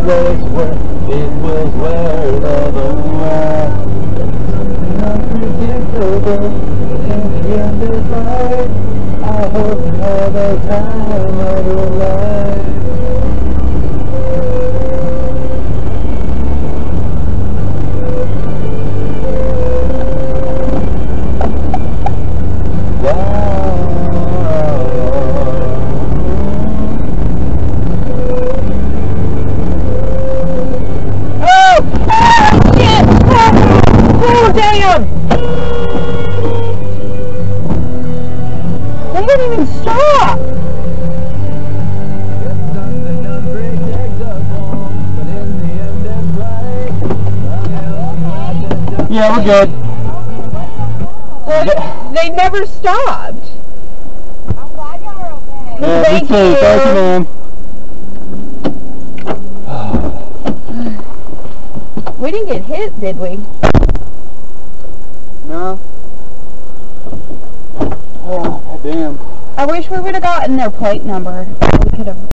always were. It was wherever something unpredictable. In the end is right. I hope you have the time of your life. They didn't even stop! Yeah, we're good. They never stopped. I'm glad y'all are okay. Yeah, me too. Thank you, ma'am. We didn't get hit, did we? No. Oh, goddamn. I wish we would have gotten their plate number. We could have